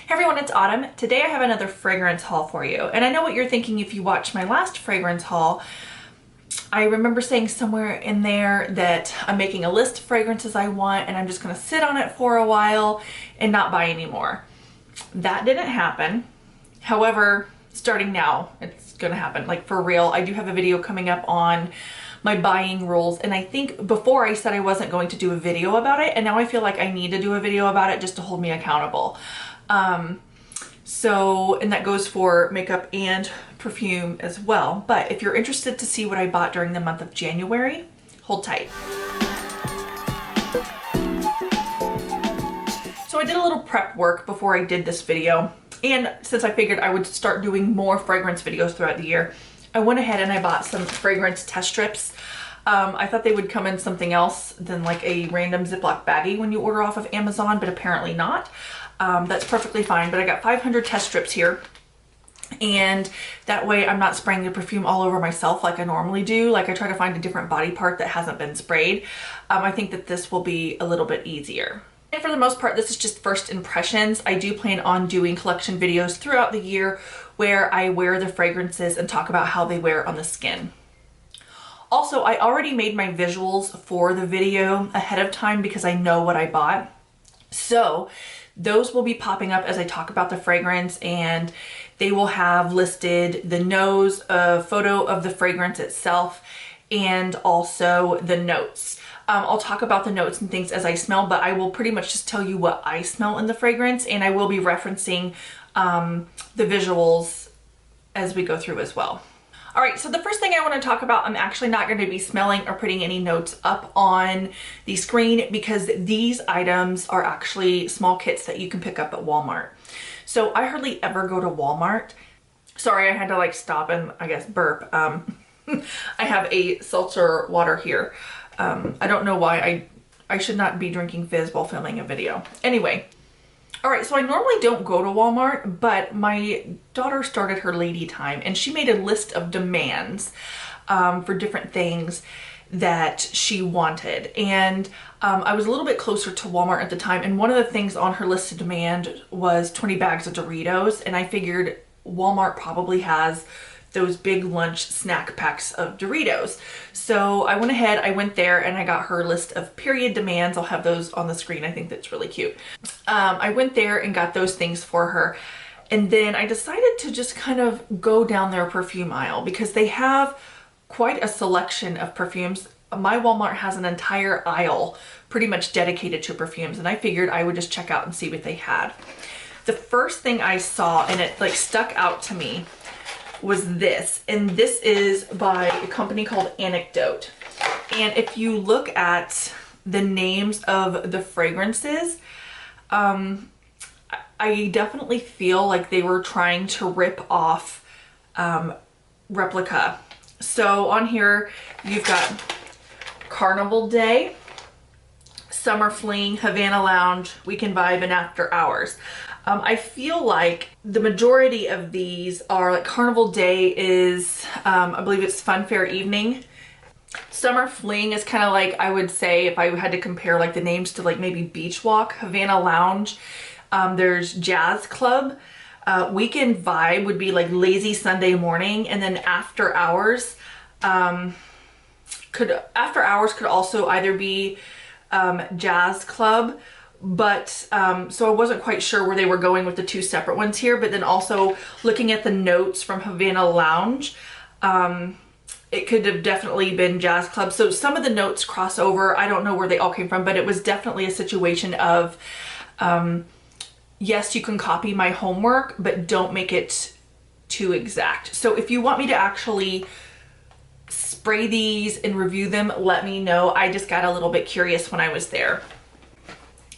Hey everyone, it's Autumn. Today I have another fragrance haul for you. And I know what you're thinking if you watched my last fragrance haul. I remember saying somewhere in there that I'm making a list of fragrances I want and I'm just gonna sit on it for a while and not buy anymore. That didn't happen. However, starting now, it's gonna happen. Like for real, I do have a video coming up on my buying rules, and I think before I said I wasn't going to do a video about it, and now I feel like I need to do a video about it just to hold me accountable. And that goes for makeup and perfume as well. But if you're interested to see what I bought during the month of January, hold tight. So I did a little prep work before I did this video. And since I figured I would start doing more fragrance videos throughout the year, I went ahead and I bought some fragrance test strips. I thought they would come in something else than like a random Ziploc baggie when you order off of Amazon, but apparently not. That's perfectly fine, but I got 500 test strips here. And that way I'm not spraying the perfume all over myself like I normally do. Like I try to find a different body part that hasn't been sprayed. I think that this will be a little bit easier. And for the most part, this is just first impressions. I do plan on doing collection videos throughout the year where I wear the fragrances and talk about how they wear on the skin. Also, I already made my visuals for the video ahead of time because I know what I bought. So those will be popping up as I talk about the fragrance, and they will have listed the nose, a photo of the fragrance itself, and also the notes. I'll talk about the notes and things as I smell, but I will pretty much just tell you what I smell in the fragrance, and I will be referencing the visuals as we go through as well. All right, so the first thing I want to talk about, I'm actually not going to be smelling or putting any notes up on the screen because these items are actually small kits that you can pick up at Walmart. So I hardly ever go to Walmart. Sorry, I had to like stop and I guess burp. I have a seltzer water here. I don't know why I should not be drinking fizz while filming a video. Anyway. All right, so I normally don't go to Walmart, but my daughter started her lady time and she made a list of demands for different things that she wanted. And I was a little bit closer to Walmart at the time, and one of the things on her list of demand was 20 bags of Doritos, and I figured Walmart probably has those big lunch snack packs of Doritos. So I went ahead, I went there and I got her list of period demands. I'll have those on the screen. I think that's really cute. I went there and got those things for her. And then I decided to just kind of go down their perfume aisle because they have quite a selection of perfumes. My Walmart has an entire aisle pretty much dedicated to perfumes, and I figured I would just check out and see what they had. The first thing I saw, and it like stuck out to me, was this, and this is by a company called Anecdote. And if you look at the names of the fragrances, I definitely feel like they were trying to rip off Replica. So on here you've got Carnival Day, Summer Fling, Havana Lounge, Weekend Vibe, and After Hours. I feel like the majority of these are like Carnival Day is, I believe it's Funfair Evening. Summer Fling is kind of like, I would say if I had to compare like the names to like maybe Beach Walk, Havana Lounge. There's Jazz Club. Weekend Vibe would be like Lazy Sunday Morning, and then After Hours. After Hours could also either be Jazz Club, but so I wasn't quite sure where they were going with the two separate ones here. But then also looking at the notes from Havana Lounge, it could have definitely been Jazz Club. So some of the notes cross over. I don't know where they all came from, but it was definitely a situation of yes, you can copy my homework, but don't make it too exact. So if you want me to actually spray these and review them, let me know. I just got a little bit curious when I was there.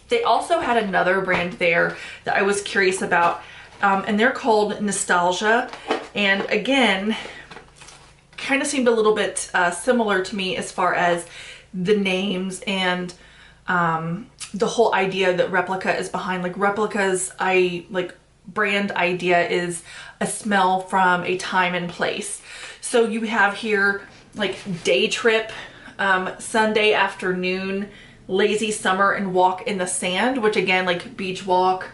They also had another brand there that I was curious about, and they're called Nostalgia. And again, kind of seemed a little bit similar to me as far as the names and the whole idea that Replica is behind. Like Replica's brand idea is a smell from a time and place. So you have here like Day Trip, Sunday Afternoon, Lazy Summer, and Walk in the Sand, which again, like Beach Walk,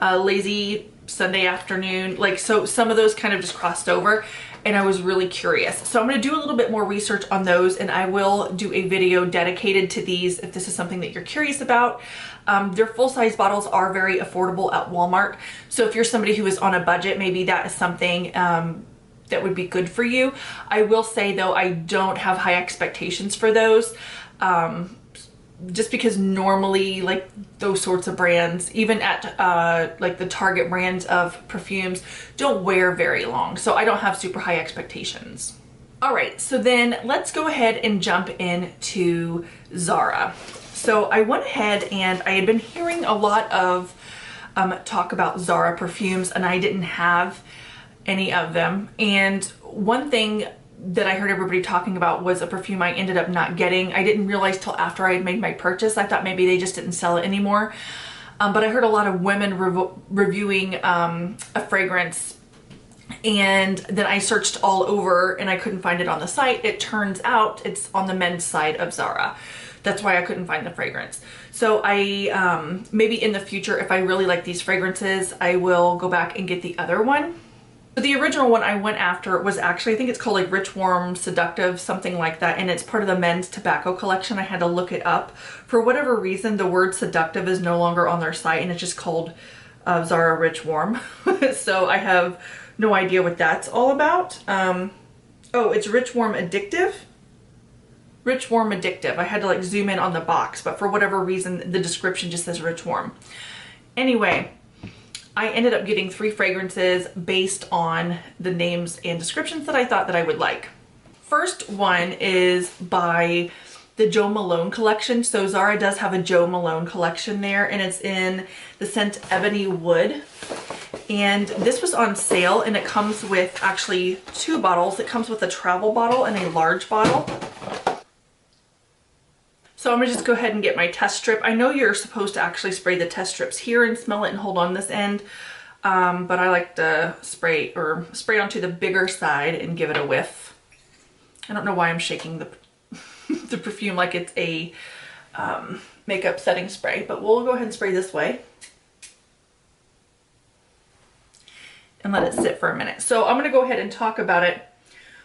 lazy Sunday afternoon. Like, so some of those kind of just crossed over and I was really curious. So I'm going to do a little bit more research on those, and I will do a video dedicated to these if this is something that you're curious about. Their full-size bottles are very affordable at Walmart. So if you're somebody who is on a budget, maybe that is something that would be good for you. I will say though, I don't have high expectations for those. Just because normally like those sorts of brands, even at like the Target brands of perfumes, don't wear very long. So I don't have super high expectations. All right, so then let's go ahead and jump into Zara. So I went ahead and I had been hearing a lot of talk about Zara perfumes, and I didn't have any of them. And one thing that I heard everybody talking about was a perfume I ended up not getting. I didn't realize till after I had made my purchase. I thought maybe they just didn't sell it anymore. But I heard a lot of women reviewing a fragrance, and then I searched all over and I couldn't find it on the site. It turns out it's on the men's side of Zara. That's why I couldn't find the fragrance. So I, maybe in the future, if I really like these fragrances, I will go back and get the other one. But the original one I went after was actually, I think it's called like Rich, Warm, Seductive, something like that. And it's part of the men's tobacco collection. I had to look it up. For whatever reason, the word seductive is no longer on their site, and it's just called Zara Rich, Warm. So I have no idea what that's all about. Oh, it's Rich, Warm, Addictive. Rich, Warm, Addictive. I had to like zoom in on the box, but for whatever reason, the description just says Rich, Warm. Anyway, I ended up getting 3 fragrances based on the names and descriptions that I thought that I would like. First one is by the Jo Malone collection. So Zara does have a Jo Malone collection there, and it's in the scent Ebony Wood. And this was on sale, and it comes with actually 2 bottles. It comes with a travel bottle and a large bottle. So I'm gonna just go ahead and get my test strip. I know you're supposed to actually spray the test strips here and smell it and hold on this end, but I like to spray onto the bigger side and give it a whiff. I don't know why I'm shaking the, the perfume like it's a makeup setting spray, but we'll go ahead and spray this way and let it sit for a minute. So I'm gonna go ahead and talk about it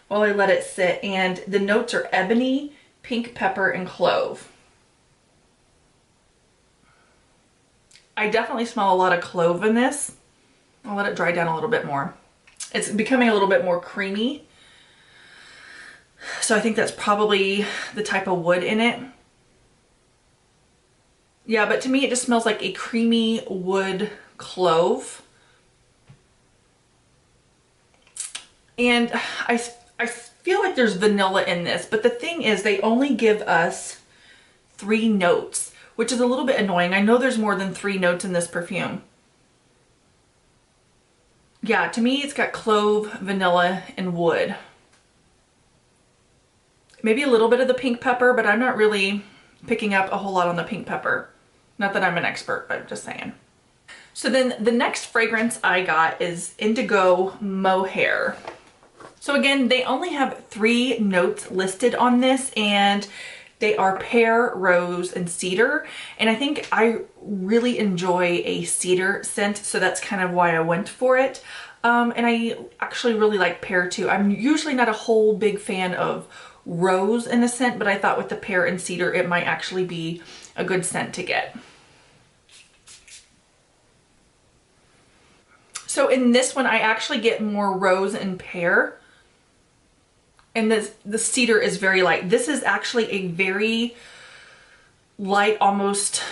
while I let it sit, and the notes are ebony, pink pepper, and clove. I definitely smell a lot of clove in this. I'll let it dry down a little bit more. It's becoming a little bit more creamy. So I think that's probably the type of wood in it. Yeah, but to me it just smells like a creamy wood clove. And I feel like there's vanilla in this, but the thing is they only give us 3 notes, which is a little bit annoying. I know there's more than 3 notes in this perfume. Yeah, to me it's got clove, vanilla, and wood. Maybe a little bit of the pink pepper, but I'm not really picking up a whole lot on the pink pepper. Not that I'm an expert, but I'm just saying. So then the next fragrance I got is Indigo Mohair. So again, they only have 3 notes listed on this, and they are pear, rose, and cedar. And I think I really enjoy a cedar scent, so that's kind of why I went for it. And I actually really like pear too. I'm usually not a whole big fan of rose in a scent, but I thought with the pear and cedar, it might actually be a good scent to get. So in this one, I actually get more rose and pear. And the cedar is very light. This is actually a very light, almost,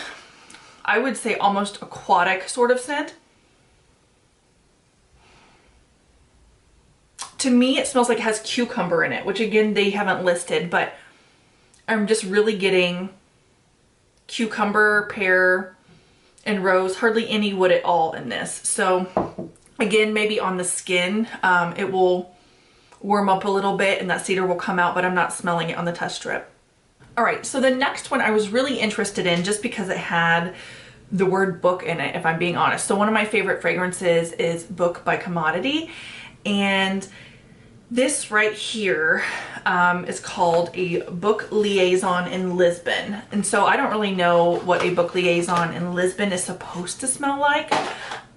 I would say almost aquatic sort of scent. To me, it smells like it has cucumber in it, which again, they haven't listed, but I'm just really getting cucumber, pear, and rose, hardly any wood at all in this. So again, maybe on the skin, it will warm up a little bit and that cedar will come out, but I'm not smelling it on the test strip. All right, so the next one I was really interested in just because it had the word book in it, if I'm being honest. So one of my favorite fragrances is Book by Commodity, and this right here is called a book liaison in Lisbon. And so I don't really know what a book liaison in Lisbon is supposed to smell like.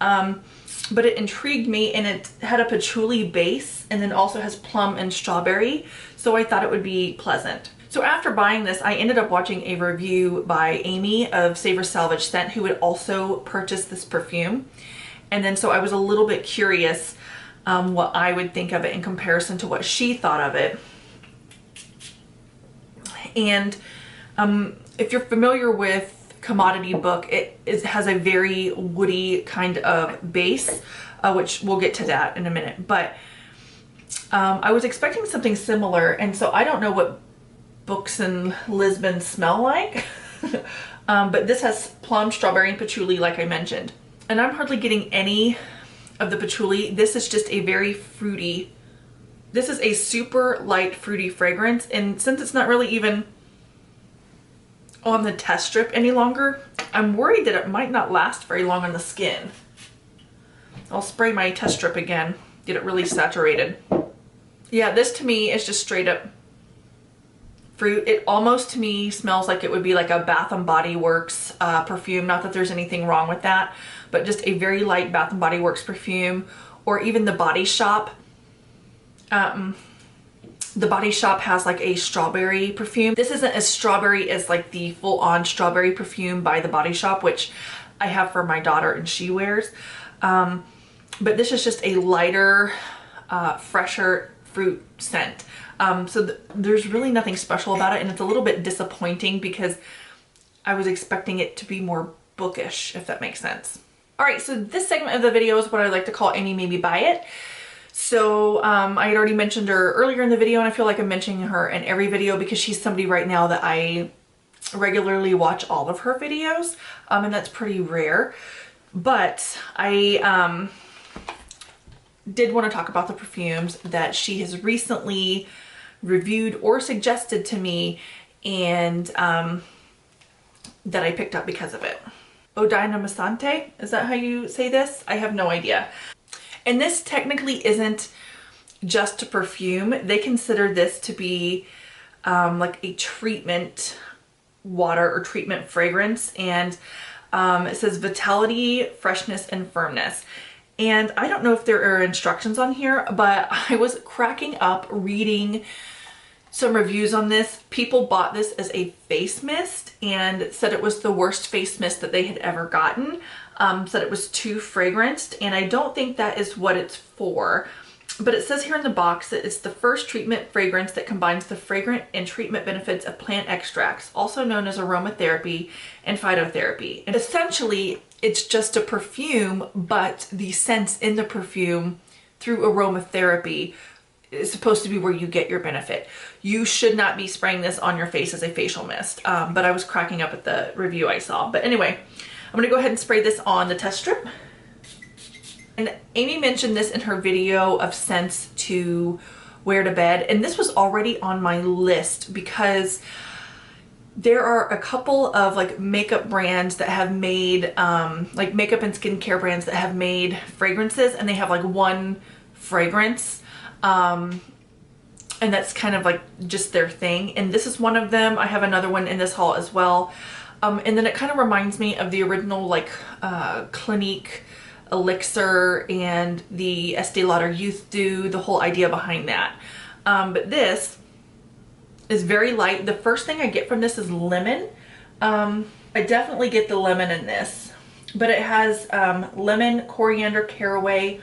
but it intrigued me, and it had a patchouli base and then also has plum and strawberry, so I thought it would be pleasant. So after buying this, I ended up watching a review by Amy of Savor Salvage Scent, who had also purchased this perfume. And then so I was a little bit curious what I would think of it in comparison to what she thought of it. And if you're familiar with Commodity Book, it has a very woody kind of base, which we'll get to that in a minute. But I was expecting something similar, and so I don't know what books in Lisbon smell like. But this has plum, strawberry, and patchouli, like I mentioned. And I'm hardly getting any of the patchouli. This is just a very fruity, this is a super light fruity fragrance. And since it's not really even on the test strip any longer, I'm worried that it might not last very long on the skin. I'll spray my test strip again, get it really saturated. Yeah, this to me is just straight up fruit. It almost to me smells like it would be like a Bath and Body Works perfume. Not that there's anything wrong with that, but just a very light Bath and Body Works perfume, or even the Body Shop. The Body Shop has like a strawberry perfume. This isn't as strawberry as like the full-on strawberry perfume by the Body Shop, which I have for my daughter and she wears. But this is just a lighter, fresher fruit scent. So there's really nothing special about it, and it's a little bit disappointing because I was expecting it to be more bookish, if that makes sense. All right, so this segment of the video is what I like to call Amy Maybe Buy It. So I had already mentioned her earlier in the video, and I feel like I'm mentioning her in every video because she's somebody right now that I regularly watch all of her videos, and that's pretty rare. But I did want to talk about the perfumes that she has recently reviewed or suggested to me, and that I picked up because of it. Oh, dynamisante? Is that how you say this? I have no idea. And this technically isn't just a perfume. They consider this to be like a treatment water or treatment fragrance. And it says vitality, freshness, and firmness. And I don't know if there are instructions on here, but I was cracking up reading some reviews on this. People bought this as a face mist and said it was the worst face mist that they had ever gotten. Said it was too fragranced, and I don't think that is what it's for. But it says here in the box that it's the first treatment fragrance that combines the fragrant and treatment benefits of plant extracts, also known as aromatherapy and phytotherapy. And essentially, it's just a perfume, but the scents in the perfume through aromatherapy is supposed to be where you get your benefit. You should not be spraying this on your face as a facial mist. But I was cracking up at the review I saw. But anyway, I'm gonna go ahead and spray this on the test strip. And Amy mentioned this in her video of scents to wear to bed. And this was already on my list because there are a couple of like makeup brands that have made, like makeup and skincare brands that have made fragrances, and they have like one fragrance. And that's kind of like just their thing. And this is one of them. I have another one in this haul as well. And then it kind of reminds me of the original like Clinique Elixir and the Estee Lauder Youth Dew, the whole idea behind that. But this is very light. The first thing I get from this is lemon. I definitely get the lemon in this, but it has lemon, coriander, caraway,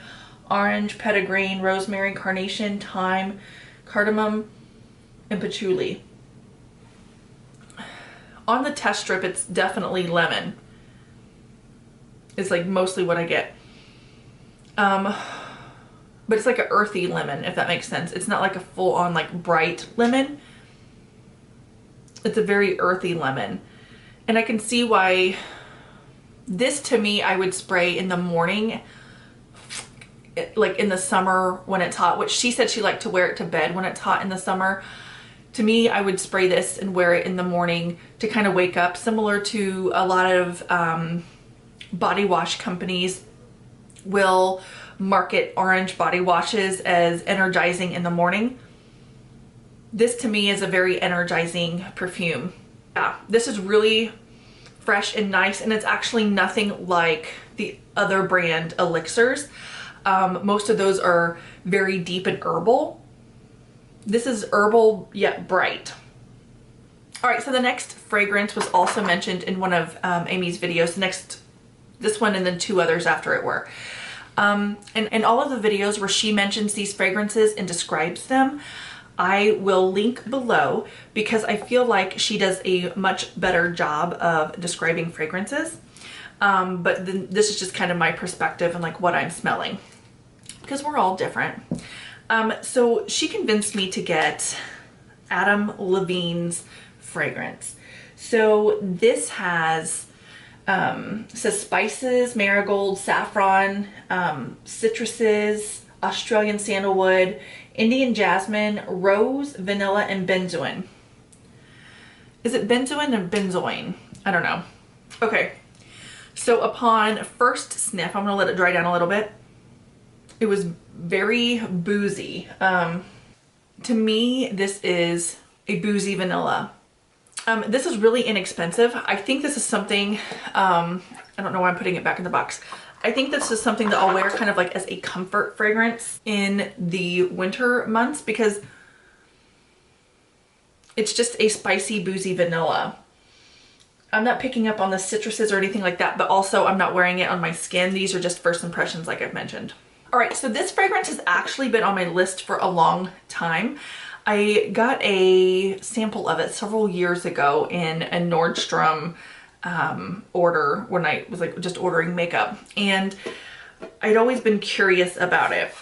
orange, petitgrain, rosemary, carnation, thyme, cardamom, and patchouli. On the test strip, it's definitely lemon. It's like mostly what I get. But it's like an earthy lemon, if that makes sense. It's not like a full-on like bright lemon. It's a very earthy lemon. And I can see why this, to me, I would spray in the morning, like in the summer when it's hot, which she said she liked to wear it to bed when it's hot in the summer. To me, I would spray this and wear it in the morning to kind of wake up, similar to a lot of body wash companies will market orange body washes as energizing in the morning. This to me is a very energizing perfume. Yeah, this is really fresh and nice, and it's actually nothing like the other brand elixirs. Most of those are very deep and herbal. This is herbal yet bright. All right, so the next fragrance was also mentioned in one of Amy's videos. This one and then two others after it were. And all of the videos where she mentions these fragrances and describes them, I will link below because I feel like she does a much better job of describing fragrances. But this is just kind of my perspective and like what I'm smelling because we're all different. So she convinced me to get Adam Levine's fragrance. So this has says spices, marigold, saffron, citruses, Australian sandalwood, Indian jasmine, rose, vanilla, and benzoin. Is it benzoin or benzoin? I don't know. Okay. So upon first sniff, I'm gonna let it dry down a little bit. It was very boozy. To me, this is a boozy vanilla. This is really inexpensive. I think this is something, I don't know why I'm putting it back in the box. I think this is something that I'll wear kind of like as a comfort fragrance in the winter months because it's just a spicy, boozy vanilla. I'm not picking up on the citruses or anything like that, but also I'm not wearing it on my skin. These are just first impressions like I've mentioned. All right, so this fragrance has actually been on my list for a long time. I got a sample of it several years ago in a Nordstrom order when I was like just ordering makeup, and I'd always been curious about it.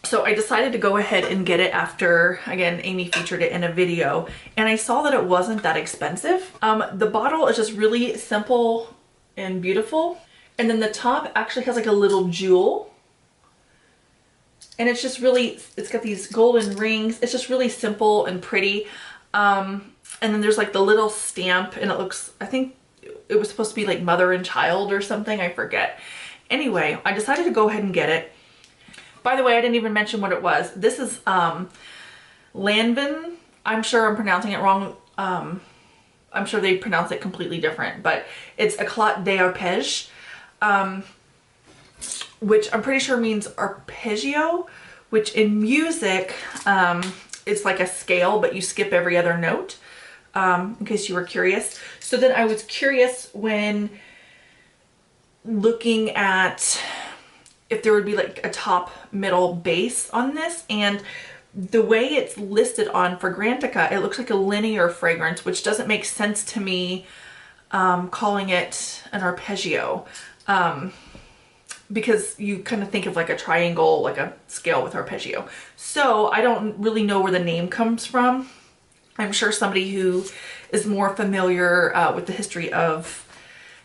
So I decided to go ahead and get it after, again, Amy featured it in a video, and I saw that it wasn't that expensive. The bottle is just really simple and beautiful, and then the top actually has like a little jewel. And it's just really, it's got these golden rings. It's just really simple and pretty. And then there's like the little stamp and it looks, I think it was supposed to be like mother and child or something. I forget. Anyway, I decided to go ahead and get it. By the way, I didn't even mention what it was. This is Levine. I'm sure I'm pronouncing it wrong. I'm sure they pronounce it completely different, but it's Éclat d'Arpège. Which I'm pretty sure means arpeggio, which in music, it's like a scale, but you skip every other note, in case you were curious. So then I was curious when looking at if there would be like a top, middle, base on this, and the way it's listed on Fragrantica, it looks like a linear fragrance, which doesn't make sense to me, calling it an arpeggio. Because you kind of think of like a triangle, like a scale with arpeggio. So I don't really know where the name comes from. I'm sure somebody who is more familiar with the history of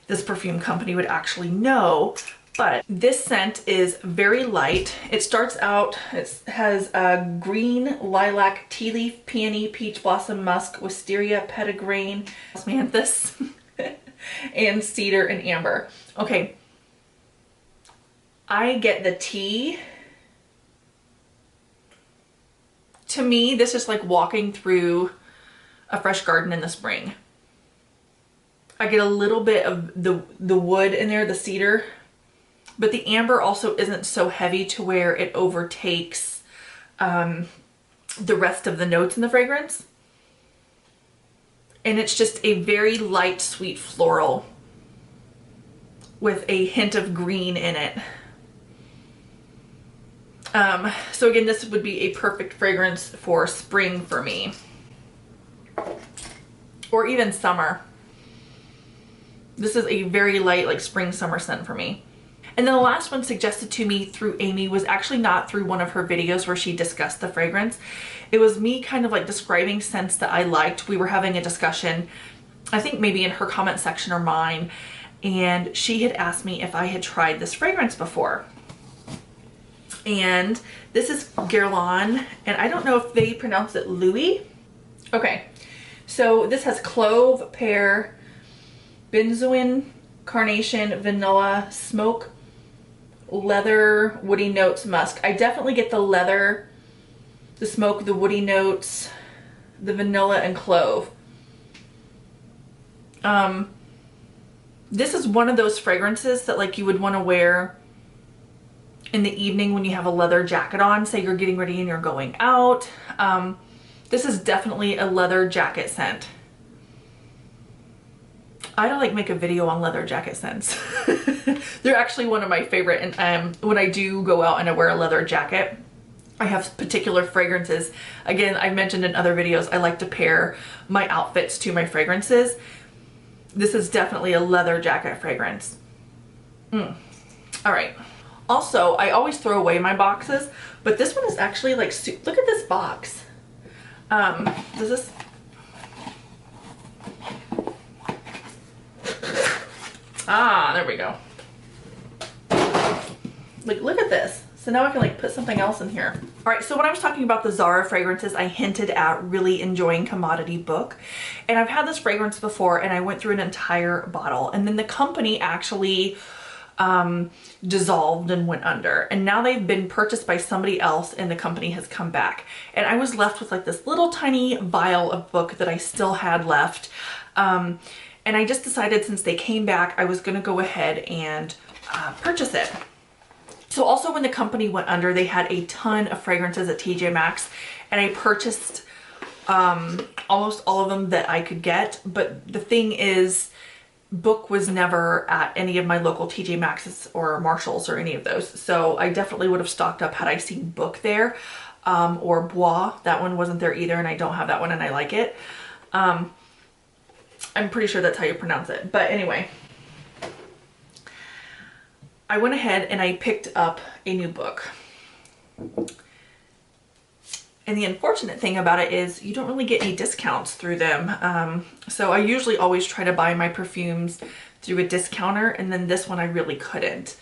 this perfume company would actually know. But this scent is very light. It starts out, it has green, lilac, tea leaf, peony, peach blossom, musk, wisteria, petitgrain, osmanthus, and cedar and amber. Okay. I get the tea. To me, this is like walking through a fresh garden in the spring. I get a little bit of the wood in there, the cedar, but the amber also isn't so heavy to where it overtakes the rest of the notes in the fragrance. And it's just a very light, sweet floral with a hint of green in it. So again, this would be a perfect fragrance for spring for me, or even summer. This is a very light, like spring, summer scent for me. And then the last one suggested to me through Amy was actually not through one of her videos where she discussed the fragrance. It was me kind of like describing scents that I liked. We were having a discussion, I think maybe in her comment section or mine, and she had asked me if I had tried this fragrance before. And this is Guerlain, and I don't know if they pronounce it Louis. Okay, so this has clove, pear, benzoin, carnation, vanilla, smoke, leather, woody notes, musk. I definitely get the leather, the smoke, the woody notes, the vanilla, and clove. This is one of those fragrances that like you would want to wear in the evening when you have a leather jacket on, say you're getting ready and you're going out. This is definitely a leather jacket scent. I'd like make a video on leather jacket scents. They're actually one of my favorite, and when I do go out and I wear a leather jacket, I have particular fragrances. Again, I've mentioned in other videos, I like to pair my outfits to my fragrances. This is definitely a leather jacket fragrance. All right. Also, I always throw away my boxes, but this one is actually like, look at this box. Does this, there we go. Like, look at this. So now I can like put something else in here. All right, so when I was talking about the Zara fragrances, I hinted at really enjoying Commodity Book. And I've had this fragrance before and I went through an entire bottle, and then the company actually dissolved and went under, and now they've been purchased by somebody else and the company has come back, and I was left with like this little tiny vial of Book that I still had left, and I just decided since they came back I was gonna go ahead and purchase it. So also when the company went under, they had a ton of fragrances at TJ Maxx, and I purchased almost all of them that I could get, but the thing is, Book was never at any of my local TJ Maxx's or Marshalls or any of those. So I definitely would have stocked up had I seen Book there, or Bois. That one wasn't there either, and I don't have that one and I like it. I'm pretty sure that's how you pronounce it. But anyway, I went ahead and I picked up a new Book. And the unfortunate thing about it is you don't really get any discounts through them. So I usually always try to buy my perfumes through a discounter, and then this one I really couldn't.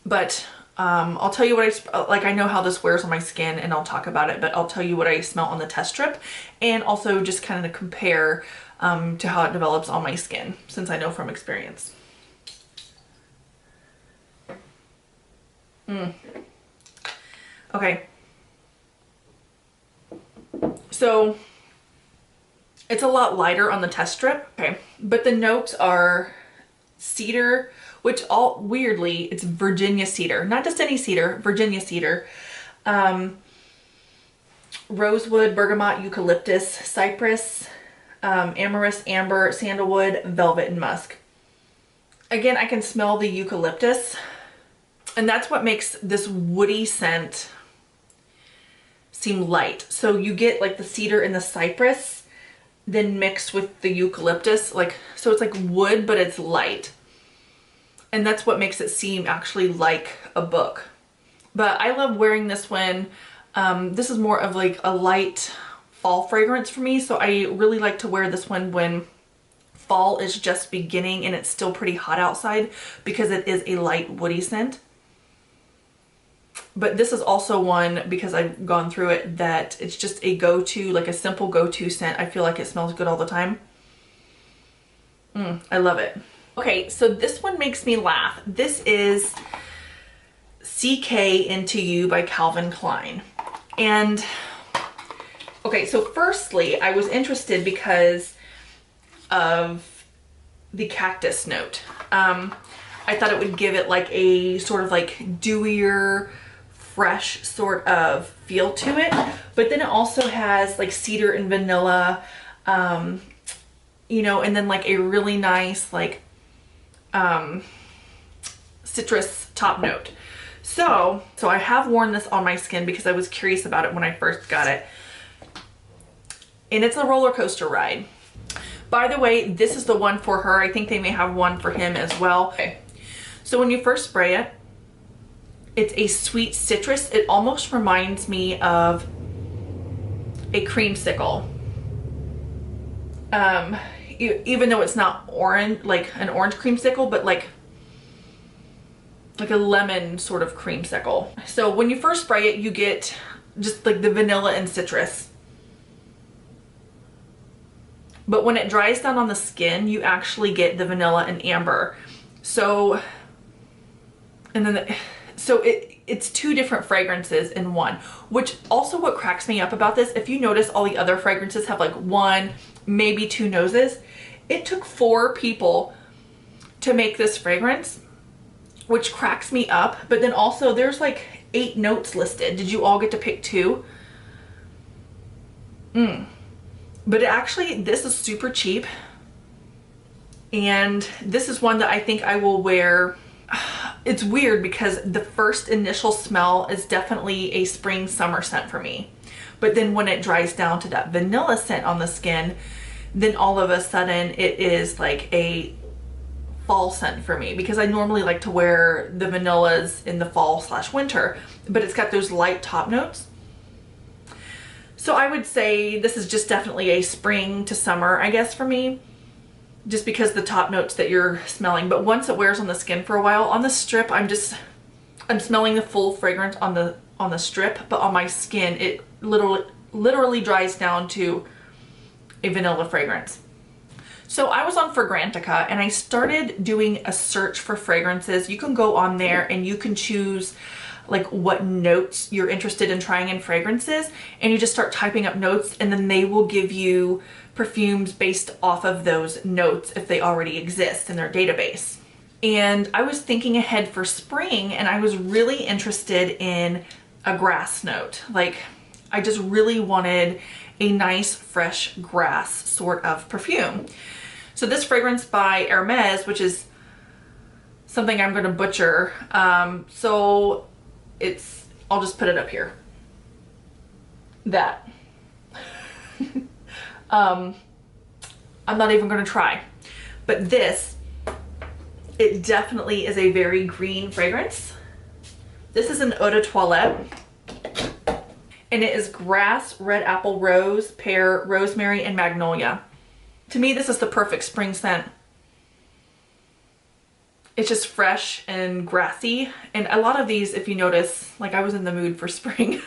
But I'll tell you what I know how this wears on my skin, and I'll talk about it, but I'll tell you what I smell on the test strip, and also just kind of compare to how it develops on my skin, since I know from experience. Okay. So it's a lot lighter on the test strip, okay, but the notes are cedar, which all weirdly, it's Virginia cedar, not just any cedar, Virginia cedar, rosewood, bergamot, eucalyptus, cypress, amorous, amber, sandalwood, velvet, and musk. Again, I can smell the eucalyptus, and that's what makes this woody scent seem light. So you get like the cedar and the cypress then mixed with the eucalyptus, like, so it's like wood, but it's light, and that's what makes it seem actually like a Book. But I love wearing this when this is more of like a light fall fragrance for me, so I really like to wear this one when fall is just beginning and it's still pretty hot outside, because it is a light woody scent. But this is also one, because I've gone through it, that it's just a go-to, like a simple go-to scent. I feel like it smells good all the time. I love it. Okay, so this one makes me laugh. This is CK Into You by Calvin Klein. And, okay, so firstly, I was interested because of the cactus note. I thought it would give it like a sort of like dewier, fresh sort of feel to it, but then it also has like cedar and vanilla, you know, and then like a really nice like citrus top note. So I have worn this on my skin because I was curious about it when I first got it, and it's a roller coaster ride. By the way, this is the one for her. I think they may have one for him as well. Okay. So when you first spray it, it's a sweet citrus. It almost reminds me of a creamsicle. Even though it's not orange, like an orange creamsicle, but like a lemon sort of creamsicle. So when you first spray it, you get just like the vanilla and citrus. But when it dries down on the skin, you actually get the vanilla and amber. So, and then it's two different fragrances in one, which also what cracks me up about this, if you notice all the other fragrances have like one, maybe two noses. It took 4 people to make this fragrance, which cracks me up. But then also there's like 8 notes listed. Did you all get to pick 2? But actually, this is super cheap. And this is one that I think I will wear. It's weird because the first initial smell is definitely a spring summer scent for me. But then when it dries down to that vanilla scent on the skin, then all of a sudden it is like a fall scent for me, because I normally like to wear the vanillas in the fall/winter, but it's got those light top notes. So I would say this is just definitely a spring to summer, I guess, for me, just because the top notes that you're smelling. But once it wears on the skin for a while, on the strip, I'm smelling the full fragrance on the strip, but on my skin, it literally dries down to a vanilla fragrance. So I was on Fragrantica and I started doing a search for fragrances. You can go on there and you can choose like what notes you're interested in trying in fragrances, and you just start typing up notes, and then they will give you perfumes based off of those notes if they already exist in their database. And I was thinking ahead for spring, and I was really interested in a grass note. Like, I just really wanted a nice fresh grass sort of perfume. So this fragrance by Hermes, which is something I'm going to butcher, so I'll just put it up here. That. I'm not even going to try. But this, it definitely is a very green fragrance. This is an eau de toilette. And it is grass, red apple, rose, pear, rosemary, and magnolia. To me, this is the perfect spring scent. It's just fresh and grassy. And a lot of these, if you notice, like I was in the mood for spring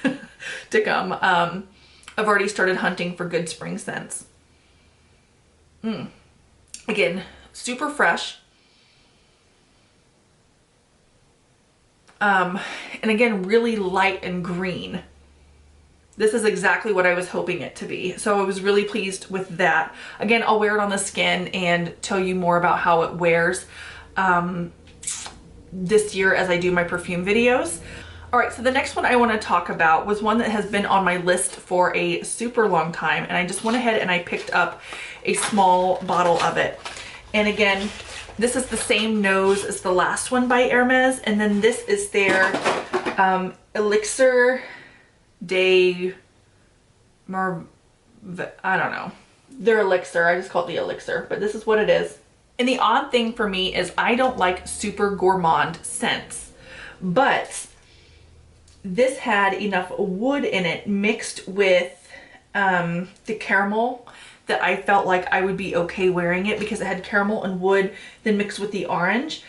to come. I've already started hunting for good spring scents. Again, super fresh. And again, really light and green. This is exactly what I was hoping it to be. So I was really pleased with that. Again, I'll wear it on the skin and tell you more about how it wears this year as I do my perfume videos. All right, so the next one I want to talk about was one that has been on my list for a super long time, and I just went ahead and I picked up a small bottle of it. And again, this is the same nose as the last one by Hermes, and then this is their Elixir de I don't know. Their elixir, I just call it the elixir, but this is what it is. And the odd thing for me is I don't like super gourmand scents, but this had enough wood in it mixed with the caramel that I felt like I would be okay wearing it, because it had caramel and wood then mixed with the orange.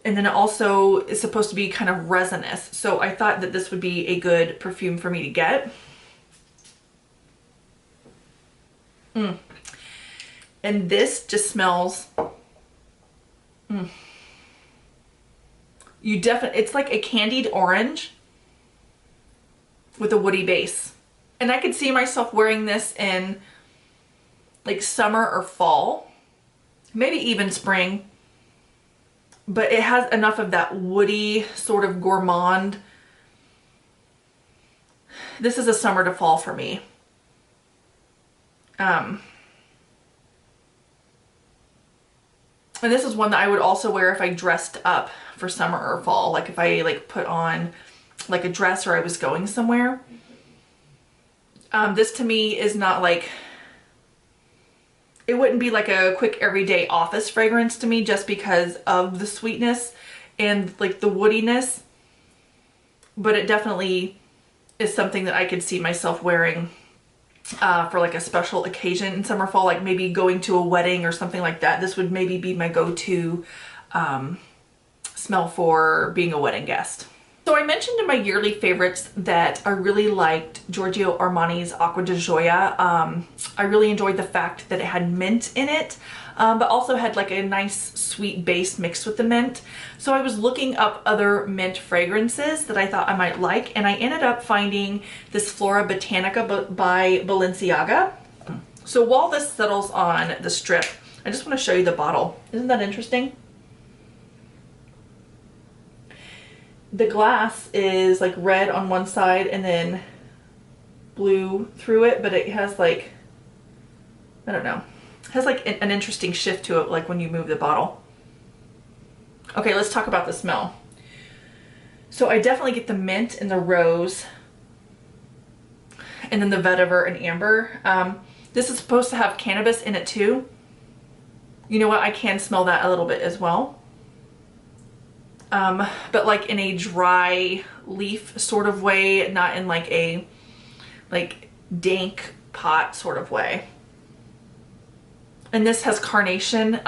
And then it also is supposed to be kind of resinous. So I thought that this would be a good perfume for me to get. And this just smells, it's like a candied orange with a woody base. And I could see myself wearing this in like summer or fall, maybe even spring. But it has enough of that woody sort of gourmand. This is a summer to fall for me. And this is one that I would also wear if I dressed up for summer or fall. Like if I like put on like a dress or I was going somewhere. This to me is not like, it wouldn't be like a quick everyday office fragrance to me, just because of the sweetness and like the woodiness. But it definitely is something that I could see myself wearing for like a special occasion in summer, fall, like maybe going to a wedding or something like that. This would maybe be my go-to smell for being a wedding guest. So I mentioned in my yearly favorites that I really liked Giorgio Armani's Acqua di Gioia. I really enjoyed the fact that it had mint in it, but also had like a nice sweet base mixed with the mint. So I was looking up other mint fragrances that I thought I might like, and I ended up finding this Flora Botanica by Balenciaga. So while this settles on the strip, I just want to show you the bottle. Isn't that interesting? The glass is like red on one side and then blue through it, but it has like, I don't know, it has like an interesting shift to it, like when you move the bottle. Okay, let's talk about the smell. So I definitely get the mint and the rose, and then the vetiver and amber. This is supposed to have cannabis in it too. You know what, I can smell that a little bit as well. But like in a dry leaf sort of way, not in like a dank pot sort of way. And this has carnation,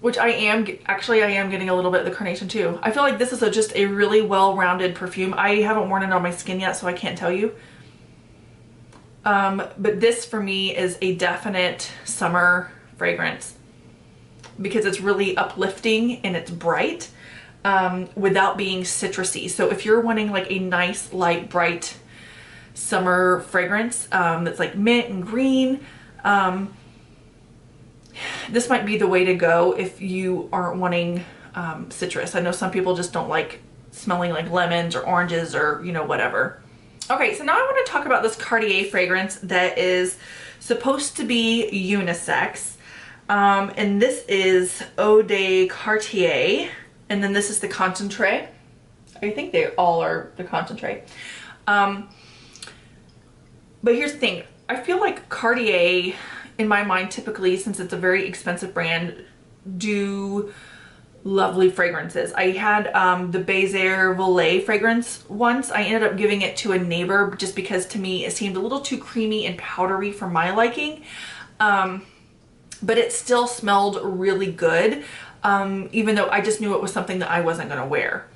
which I am getting a little bit of the carnation too. I feel like this is just a really well-rounded perfume. I haven't worn it on my skin yet, so I can't tell you. But this for me is a definite summer fragrance because it's really uplifting and it's bright, without being citrusy. So if you're wanting like a nice, light, bright summer fragrance, that's like mint and green, this might be the way to go if you aren't wanting citrus. I know some people just don't like smelling like lemons or oranges or, you know, whatever. Okay, so now I want to talk about this Cartier fragrance that is supposed to be unisex. And this is Eau de Cartier, and then this is the concentrate. I think they all are the concentrate. But here's the thing. I feel like Cartier, in my mind, typically, since it's a very expensive brand, do lovely fragrances. I had the Baiser Volet fragrance once. I ended up giving it to a neighbor just because to me it seemed a little too creamy and powdery for my liking. But it still smelled really good, even though I just knew it was something that I wasn't going to wear.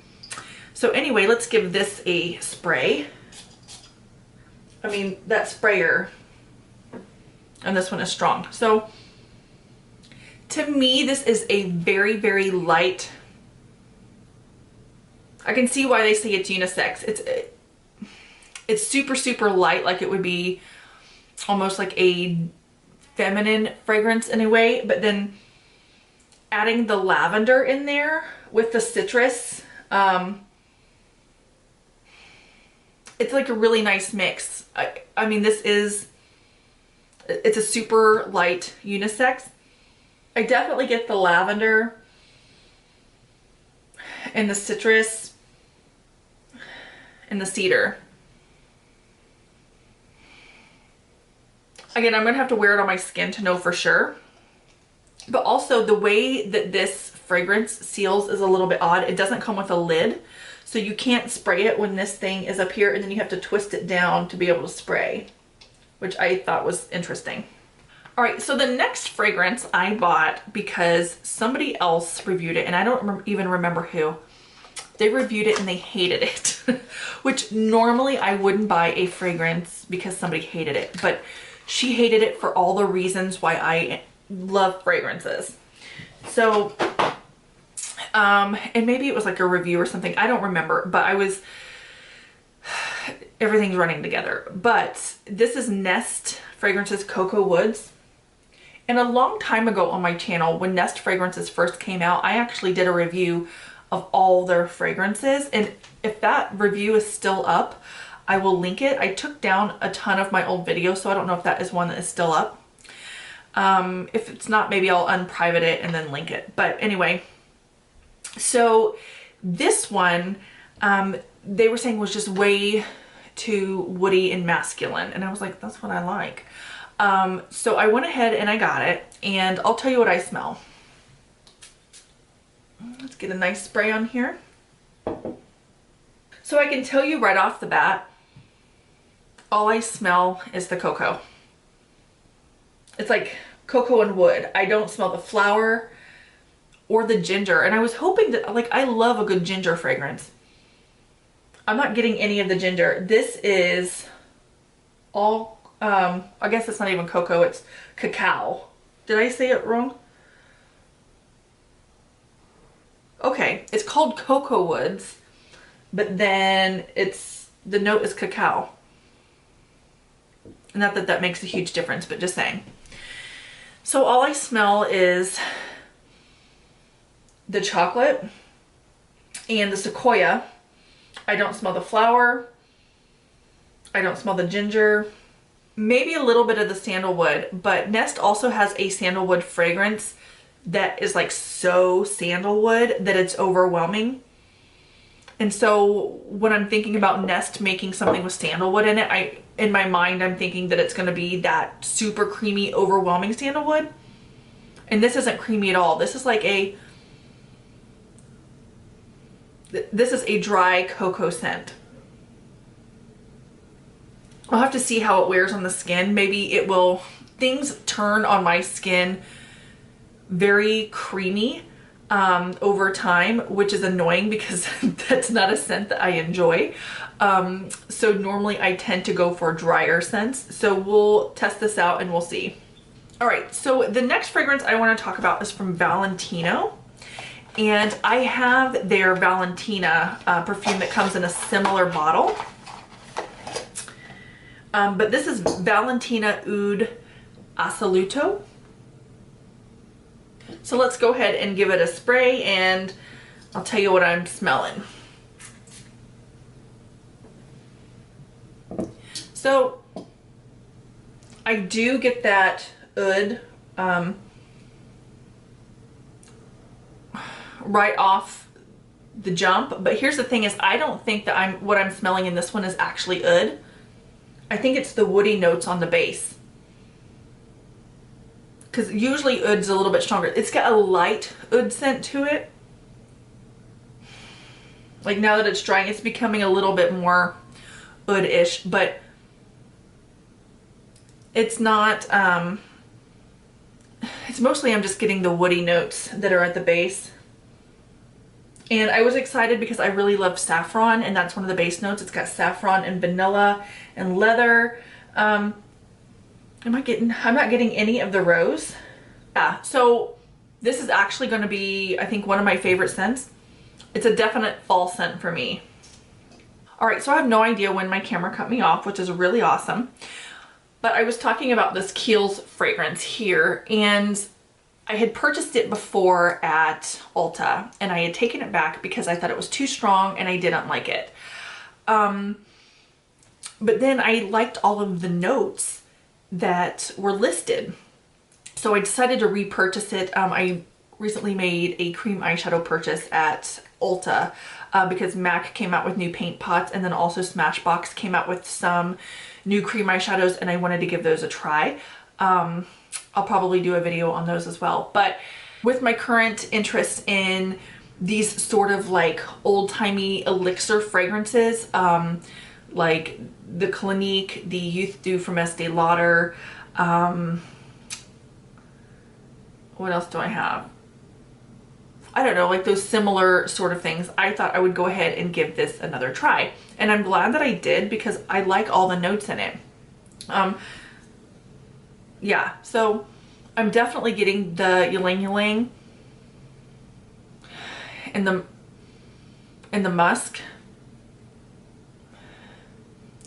So anyway, let's give this a spray. I mean, that sprayer, and this one is strong. So to me, this is a very, very light. I can see why they say it's unisex. It's super, super light, like it would be almost like a feminine fragrance in a way, but then adding the lavender in there with the citrus, it's like a really nice mix. I mean, it's a super light unisex. I definitely get the lavender and the citrus and the cedar. Again, I'm gonna have to wear it on my skin to know for sure. But also the way that this fragrance seals is a little bit odd. It doesn't come with a lid, so you can't spray it when this thing is up here, and then you have to twist it down to be able to spray, which I thought was interesting. All right, so the next fragrance I bought because somebody else reviewed it, and I don't even remember who. They reviewed it and they hated it, which normally I wouldn't buy a fragrance because somebody hated it, but she hated it for all the reasons why I love fragrances. So, and maybe it was like a review or something, I don't remember, but everything's running together. But this is Nest Fragrances Cocoa Woods. And a long time ago on my channel, when Nest Fragrances first came out, I actually did a review of all their fragrances. And if that review is still up, I will link it. I took down a ton of my old videos, so I don't know if that is one that is still up. If it's not, maybe I'll unprivate it and then link it. But anyway, so this one, they were saying was just way too woody and masculine. And I was like, that's what I like. So I went ahead and I got it, and I'll tell you what I smell. Let's get a nice spray on here. So I can tell you right off the bat, all I smell is the cocoa. It's like cocoa and wood. I don't smell the flower or the ginger. And I was hoping that, like, I love a good ginger fragrance. I'm not getting any of the ginger. This is all, I guess it's not even cocoa, it's cacao. Did I say it wrong? Okay, it's called Cocoa Woods, but then the note is cacao. Not that that makes a huge difference, but just saying. So all I smell is the chocolate and the sequoia. I don't smell the flower. I don't smell the ginger. Maybe a little bit of the sandalwood, but Nest also has a sandalwood fragrance that is like so sandalwood that it's overwhelming. And so when I'm thinking about Nest making something with sandalwood in it, in my mind, I'm thinking that it's going to be that super creamy, overwhelming sandalwood. And this isn't creamy at all. This is like this is a dry cocoa scent. I'll have to see how it wears on the skin. Maybe it will, things turn on my skin very creamy over time, which is annoying because that's not a scent that I enjoy. So normally I tend to go for drier scents. So we'll test this out and we'll see. All right, so the next fragrance I want to talk about is from Valentino. And I have their Valentina perfume that comes in a similar bottle. But this is Valentino Oud Assoluto. So let's go ahead and give it a spray and I'll tell you what I'm smelling. So I do get that Oud right off the jump, but here's the thing is I don't think that what I'm smelling in this one is actually Oud. I think it's the woody notes on the base. Because usually Oud's a little bit stronger. It's got a light Oud scent to it. Like now that it's drying, it's becoming a little bit more Oud-ish, but it's not, it's mostly I'm just getting the woody notes that are at the base. And I was excited because I really love saffron, and that's one of the base notes. It's got saffron and vanilla and leather. I'm not getting any of the rose. Yeah, so this is actually going to be, I think, one of my favorite scents. It's a definite fall scent for me. All right, so I have no idea when my camera cut me off, which is really awesome. But I was talking about this Kiehls fragrance here, and I had purchased it before at Ulta, and I had taken it back because I thought it was too strong and I didn't like it. But then I liked all of the notes that were listed. So I decided to repurchase it. I recently made a cream eyeshadow purchase at Ulta because MAC came out with new paint pots, and then also Smashbox came out with some new cream eyeshadows, and I wanted to give those a try. I'll probably do a video on those as well. But with my current interest in these sort of like old-timey elixir fragrances, like the Clinique, the Youth Dew from Estee Lauder, what else do I have? I don't know, like those similar sort of things. I thought I would go ahead and give this another try. And I'm glad that I did because I like all the notes in it. Yeah, so I'm definitely getting the ylang ylang and the musk.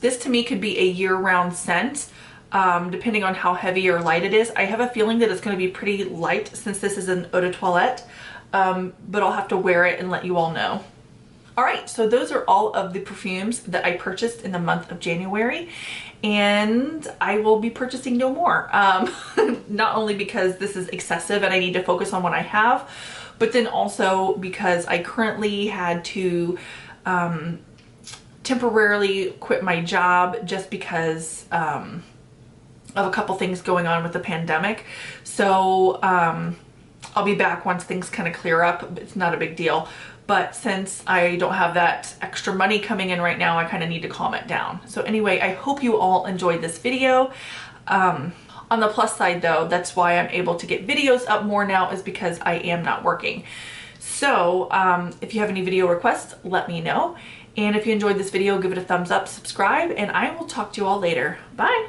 This to me could be a year-round scent, depending on how heavy or light it is. I have a feeling that it's going to be pretty light since this is an eau de toilette, but I'll have to wear it and let you all know. All right, so those are all of the perfumes that I purchased in the month of January, and I will be purchasing no more. Not only because this is excessive and I need to focus on what I have, but then also because I currently had to temporarily quit my job just because of a couple things going on with the pandemic. So I'll be back once things kind of clear up. It's not a big deal. But since I don't have that extra money coming in right now, I kind of need to calm it down. So anyway, I hope you all enjoyed this video. On the plus side though, that's why I'm able to get videos up more now, is because I am not working. So if you have any video requests, let me know. And if you enjoyed this video, give it a thumbs up, subscribe, and I will talk to you all later. Bye.